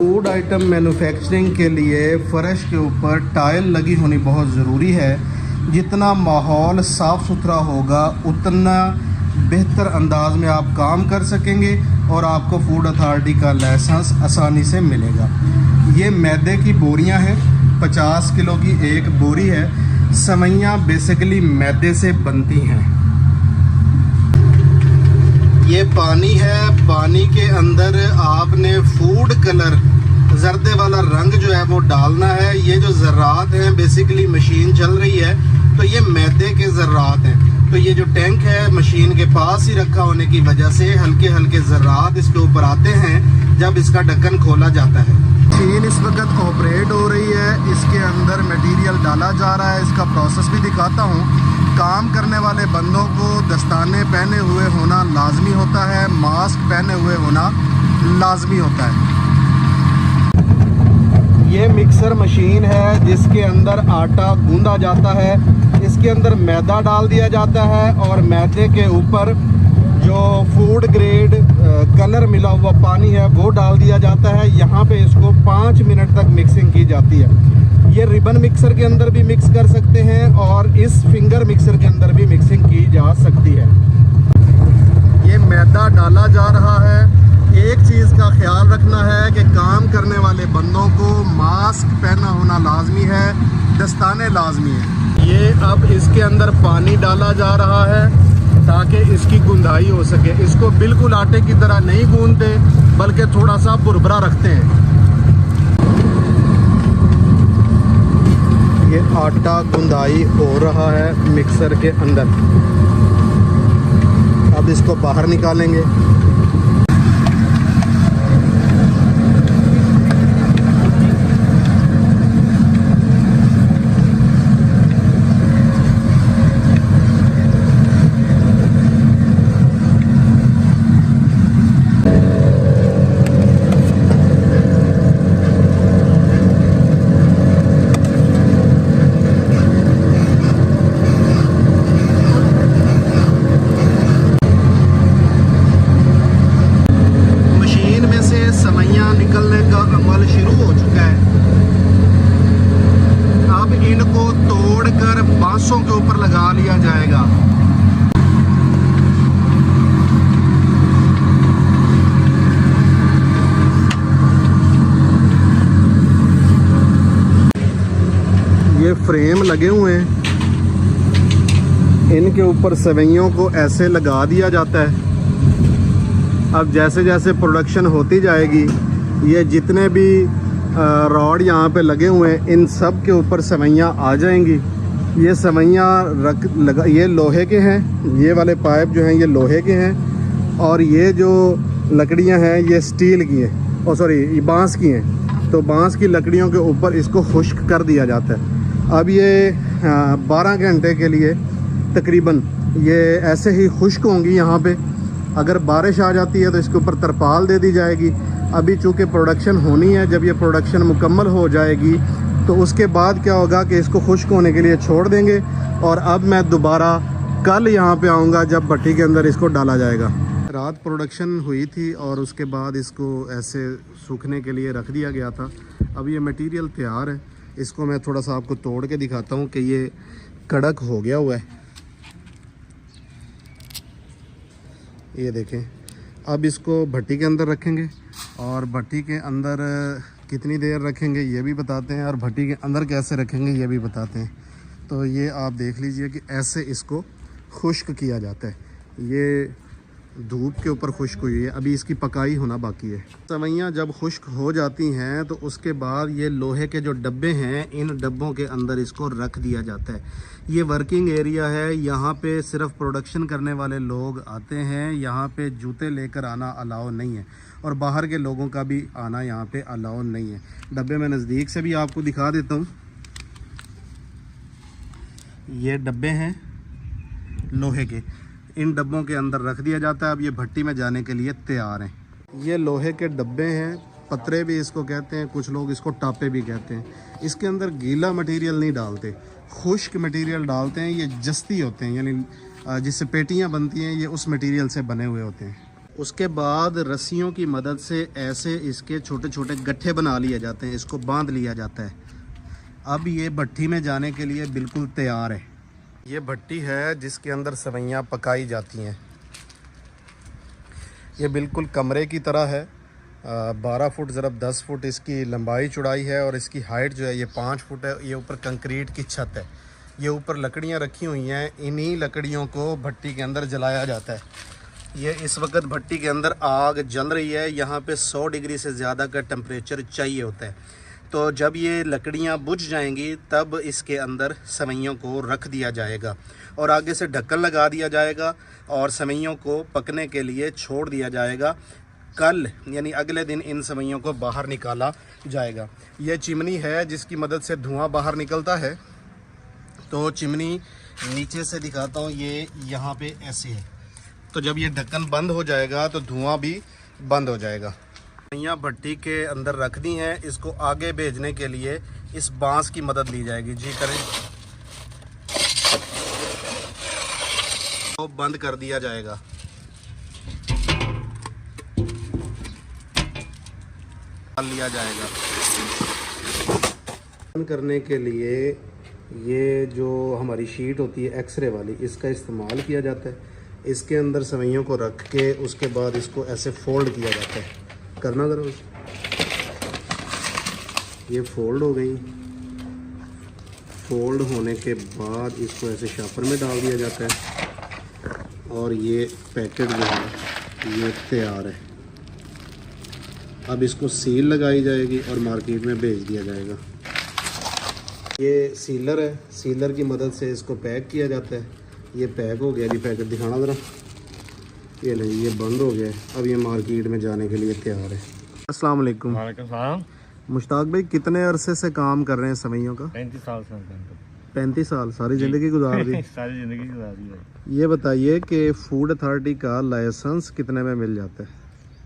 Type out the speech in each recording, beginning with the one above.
Food item manufacturing के लिए फ़र्श के ऊपर टाइल लगी होनी बहुत ज़रूरी है। जितना माहौल साफ़ सुथरा होगा उतना बेहतर अंदाज में आप काम कर सकेंगे और आपको फूड अथॉरिटी का लाइसेंस आसानी से मिलेगा। ये मैदे की बोरियां हैं, 50 किलो की एक बोरी है। सवैयाँ बेसिकली मैदे से बनती हैं। ये पानी है, पानी के अंदर आपने फूड कलर जर्दे वाला रंग जो है वो डालना है। ये जो ज़र्रात हैं बेसिकली मशीन चल रही है तो ये मैदे के ज़र्रात हैं। तो ये जो टैंक है मशीन के पास ही रखा होने की वजह से हल्के हल्के ज़र्रात इसके ऊपर आते हैं जब इसका ढक्कन खोला जाता है। मशीन इस वक्त ऑपरेट हो रही है, इसके अंदर मटेरियल डाला जा रहा है। इसका प्रोसेस भी दिखाता हूँ। काम करने वाले बंदों को दस्ताने पहने हुए होना लाजमी होता है, मास्क पहने हुए होना लाजमी होता है। ये मिक्सर मशीन है जिसके अंदर आटा गूंदा जाता है। इसके अंदर मैदा डाल दिया जाता है और मैदे के ऊपर जो फूड ग्रेड कलर मिला हुआ पानी है वो डाल दिया जाता है। यहाँ पे इसको 5 मिनट तक मिक्सिंग की जाती है। ये रिबन मिक्सर के अंदर भी मिक्स कर सकते हैं और इस फिंगर मिक्सर के अंदर भी मिक्सिंग की जा सकती है। ये मैदा डाला जा रहा है। एक चीज़ का ख्याल रखना है कि काम करने वाले बंदों को मास्क पहना होना लाजमी है, दस्ताने लाजमी है। ये अब इसके अंदर पानी डाला जा रहा है ताकि इसकी गुंदाई हो सके। इसको बिल्कुल आटे की तरह नहीं गूंदते बल्कि थोड़ा सा बुरबरा रखते हैं। ये आटा गुंदाई हो रहा है मिक्सर के अंदर। अब इसको बाहर निकालेंगे। निकलने का अमल शुरू हो चुका है। अब इनको तोड़कर बांसों के ऊपर लगा लिया जाएगा। ये फ्रेम लगे हुए हैं, इनके ऊपर सवैयों को ऐसे लगा दिया जाता है। अब जैसे जैसे प्रोडक्शन होती जाएगी ये जितने भी रॉड यहाँ पे लगे हुए हैं इन सब के ऊपर सवैयाँ आ जाएंगी। ये सवैयाँ ये लोहे के हैं, ये वाले पाइप जो हैं ये लोहे के हैं और ये जो लकड़ियाँ हैं ये स्टील की हैं, ये बांस की हैं। तो बांस की लकड़ियों के ऊपर इसको खुश्क कर दिया जाता है। अब ये 12 घंटे के लिए तकरीबन ये ऐसे ही खुश्क होंगी। यहाँ पे अगर बारिश आ जाती है तो इसके ऊपर तरपाल दे दी जाएगी। अभी चूँकि प्रोडक्शन होनी है, जब ये प्रोडक्शन मुकम्मल हो जाएगी तो उसके बाद क्या होगा कि इसको खुश्क होने के लिए छोड़ देंगे और अब मैं दोबारा कल यहाँ पे आऊँगा जब भट्टी के अंदर इसको डाला जाएगा। रात प्रोडक्शन हुई थी और उसके बाद इसको ऐसे सूखने के लिए रख दिया गया था। अब ये मटेरियल तैयार है। इसको मैं थोड़ा सा आपको तोड़ के दिखाता हूँ कि ये कड़क हो गया हुआ है। ये देखें। अब इसको भट्टी के अंदर रखेंगे और भट्टी के अंदर कितनी देर रखेंगे ये भी बताते हैं और भट्टी के अंदर कैसे रखेंगे ये भी बताते हैं। तो ये आप देख लीजिए कि ऐसे इसको खुश्क किया जाता है। ये धूप के ऊपर खुश्क हुई है, अभी इसकी पकाई होना बाकी है। सवैयाँ जब खुश्क हो जाती हैं तो उसके बाद ये लोहे के जो डब्बे हैं इन डब्बों के अंदर इसको रख दिया जाता है। ये वर्किंग एरिया है, यहाँ पे सिर्फ प्रोडक्शन करने वाले लोग आते हैं। यहाँ पे जूते लेकर आना अलाउ नहीं है और बाहर के लोगों का भी आना यहाँ पे अलाउ नहीं है। डब्बे में नज़दीक से भी आपको दिखा देता हूँ। ये डब्बे हैं लोहे के, इन डब्बों के अंदर रख दिया जाता है। अब ये भट्टी में जाने के लिए तैयार हैं। ये लोहे के डब्बे हैं, पतरे भी इसको कहते हैं, कुछ लोग इसको टापे भी कहते हैं। इसके अंदर गीला मटेरियल नहीं डालते, खुश्क मटेरियल डालते हैं। ये जस्ती होते हैं, यानी जिससे पेटियां बनती हैं ये उस मटेरियल से बने हुए होते हैं। उसके बाद रस्सियों की मदद से ऐसे इसके छोटे छोटे गट्ठे बना लिए जाते हैं, इसको बांध लिया जाता है। अब ये भट्टी में जाने के लिए बिल्कुल तैयार है। ये भट्टी है जिसके अंदर सेवइयाँ पकाई जाती हैं। ये बिल्कुल कमरे की तरह है। 12 फुट ज़रब 10 फुट इसकी लंबाई चौड़ाई है और इसकी हाइट जो है ये 5 फुट है। ये ऊपर कंक्रीट की छत है। ये ऊपर लकड़ियाँ रखी हुई हैं, इन्हीं लकड़ियों को भट्टी के अंदर जलाया जाता है। ये इस वक्त भट्टी के अंदर आग जल रही है। यहाँ पे 100 डिग्री से ज़्यादा का टेम्परेचर चाहिए होता है। तो जब ये लकड़ियाँ बुझ जाएंगी तब इसके अंदर सेवइयों को रख दिया जाएगा और आगे से ढक्कन लगा दिया जाएगा और सेवइयों को पकने के लिए छोड़ दिया जाएगा। कल यानी अगले दिन इन सेवइयों को बाहर निकाला जाएगा। ये चिमनी है जिसकी मदद से धुआं बाहर निकलता है। तो चिमनी नीचे से दिखाता हूँ, ये यहाँ पे ऐसे है। तो जब ये ढक्कन बंद हो जाएगा तो धुआं भी बंद हो जाएगा। यहाँ भट्टी के अंदर रख दी हैं, इसको आगे भेजने के लिए इस बांस की मदद ली जाएगी। जी करें तो बंद कर दिया जाएगा। लिया जाएगा बंद करने के लिए ये जो हमारी शीट होती है एक्सरे वाली, इसका इस्तेमाल किया जाता है। इसके अंदर सेवइयों को रख के उसके बाद इसको ऐसे फोल्ड किया जाता है। करना ज़रा, ये फोल्ड हो गई। फोल्ड होने के बाद इसको ऐसे शापर में डाल दिया जाता है और ये पैकेट जो है ये तैयार है। अब इसको सील लगाई जाएगी और मार्केट में भेज दिया जाएगा। ये सीलर है, सीलर की मदद से इसको पैक किया जाता है। ये पैक हो गया जी, पैकेट दिखाना ज़रा। ये नहीं, ये बंद हो गया। अब ये मार्केट में जाने के लिए तैयार है। अस्सलाम वालेकुम। वालेकुम सलाम। मुश्ताक भाई, कितने अरसे से काम कर रहे हैं सेवइयों का? 35 साल से। 35 साल, सारी ज़िंदगी गुजार दी। सारी ज़िंदगी गुजार दी है। ये बताइए कि फूड अथॉरिटी का लाइसेंस कितने में मिल जाता है?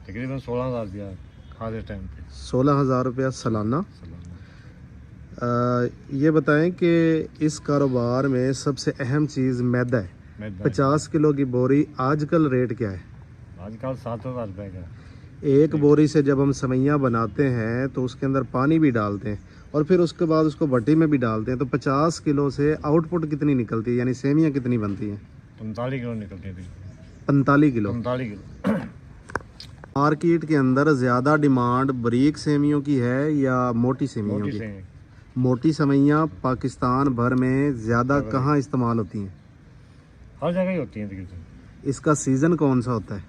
तकरीबन 16,000 दिया खास टाइम पे। 16,000 रुपया सालाना। ये बताएं कि इस कारोबार में सबसे अहम चीज़ मैदा है। 50 किलो की बोरी आजकल रेट क्या है? आजकल 7,000 रुपये का। एक बोरी से जब हम सेवइयाँ बनाते हैं तो उसके अंदर पानी भी डालते हैं और फिर उसके बाद उसको भट्टी में भी डालते हैं। तो 50 किलो से आउटपुट कितनी निकलती है, यानी सेवइयाँ कितनी बनती हैं? 45 किलो निकलती थी। 45 किलो। 45 किलो। मार्केट के अंदर ज़्यादा डिमांड बारीक सेवइयों की है या मोटी सेवइयों की? मोटी सेवइयाँ पाकिस्तान भर में ज़्यादा कहाँ इस्तेमाल होती हैं? हर जगह ही होती हैं तकरीबन। इसका सीज़न कौन सा होता है?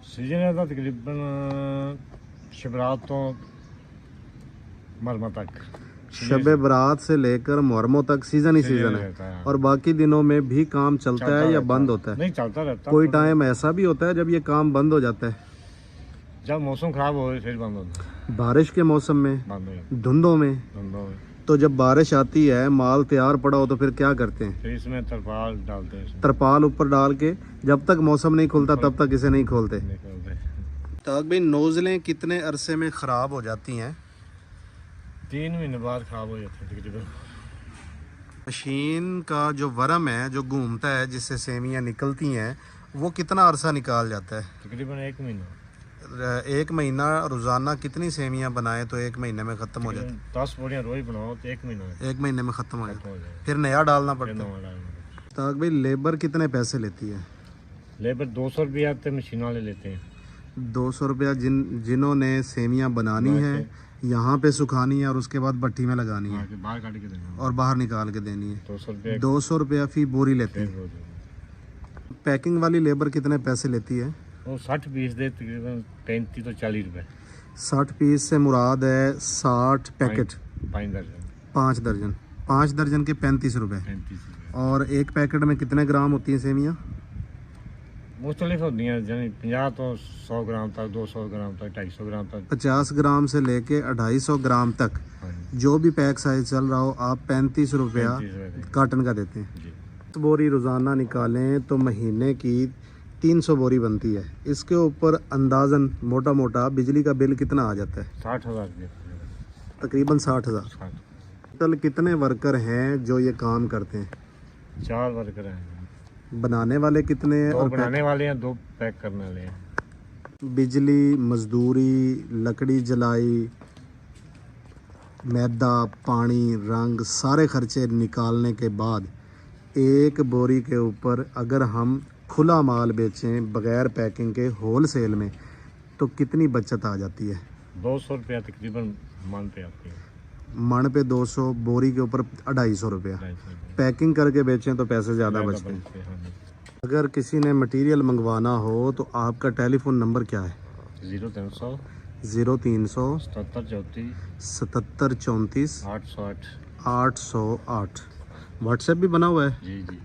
सीजन है तकरीबन शबरात तो मरमा तक। शबे बरात से लेकर मुहर्रमों तक सीजन ही सीजन है। और बाकी दिनों में भी काम चलता है या बंद होता है? नहीं, चलता रहता। कोई टाइम ऐसा भी होता है जब ये काम बंद हो जाता है? जब मौसम खराब हो फिर बंद होता है। बारिश के मौसम में, धुंधों में? तो जब बारिश आती है, माल तैयार पड़ा हो तो फिर क्या करते हैं? फिर इसमें तरपाल डालते हैं। तरपाल ऊपर डाल के जब तक मौसम नहीं खुलता तब तक इसे नहीं खोलते। तो भाई नोजलें कितने अरसे में ख़राब हो जाती हैं? 3 महीने बाद ख़राब हो जाती है तकरीबन। मशीन का जो वरम है जो घूमता है जिससे सेवइयाँ निकलती हैं, वो कितना अरसा निकाल जाता है? तकरीबन 1 महीना। 1 महीना रोज़ाना कितनी सेवइयाँ बनाए तो 1 महीने में ख़त्म हो जाती? 10 बोरियाँ रोज़ बनाओ तो 1 महीना। 1 महीने में ख़त्म हो जाता है। फिर नया डालना पड़ता है। तो भाई लेबर कितने पैसे लेती है? लेबर 200 रुपया तो मशीन वाले लेते हैं। 200 रुपया जिन्होंने सेवइयाँ बनानी है, यहाँ पे सुखानी है और उसके बाद भट्टी में लगानी है, बाहर काट के देनी और बाहर निकाल के देनी है। 200 रुपया फी बोरी लेती है। पैकिंग वाली लेबर कितने पैसे लेती है? वो 60 पीस दे तकरीबन 35 तो 40 रुपये। 60 पीस से मुराद है 60 पैकेट। 5 दर्जन। 5 दर्जन। 5 दर्जन के 35 रुपये। और एक पैकेट में कितने ग्राम होती हैं सेवइयाँ? मुख्तलिफ होती हैं, यानी 50 तो 100 ग्राम तक, 200 ग्राम तक, 250 ग्राम तक। 50 ग्राम से लेके 250 ग्राम तक जो भी पैक साइज चल रहा हो, आप 35 रुपया कार्टन का देते हैं। तो बोरी रोज़ाना निकालें तो महीने की 300 बोरी बनती है। इसके ऊपर अंदाजन मोटा मोटा बिजली का बिल कितना आ जाता है? 60,000 रुपये तकरीबन 60,000। कल कितने वर्कर हैं जो ये काम करते हैं? 4 वर्कर हैं। बनाने वाले कितने हैं? दो और बनाने वाले हैं, दो पैक करने वाले हैं। बिजली, मजदूरी, लकड़ी जलाई, मैदा, पानी, रंग, सारे खर्चे निकालने के बाद एक बोरी के ऊपर अगर हम खुला माल बेचें बगैर पैकिंग के होल सेल में तो कितनी बचत आ जाती है? 200 रुपया तकरीबन मन पे आती है। मन पे 200, बोरी के ऊपर 250 रुपया। 250 रुपया। पैकिंग करके बेचें तो पैसे ज़्यादा बचते हैं। बनते हैं, हाँ जी। अगर किसी ने मटेरियल मंगवाना हो तो आपका टेलीफोन नंबर क्या है? 0300 0300 77 77 34 808। 808। व्हाट्सएप भी बना हुआ है? जी जी।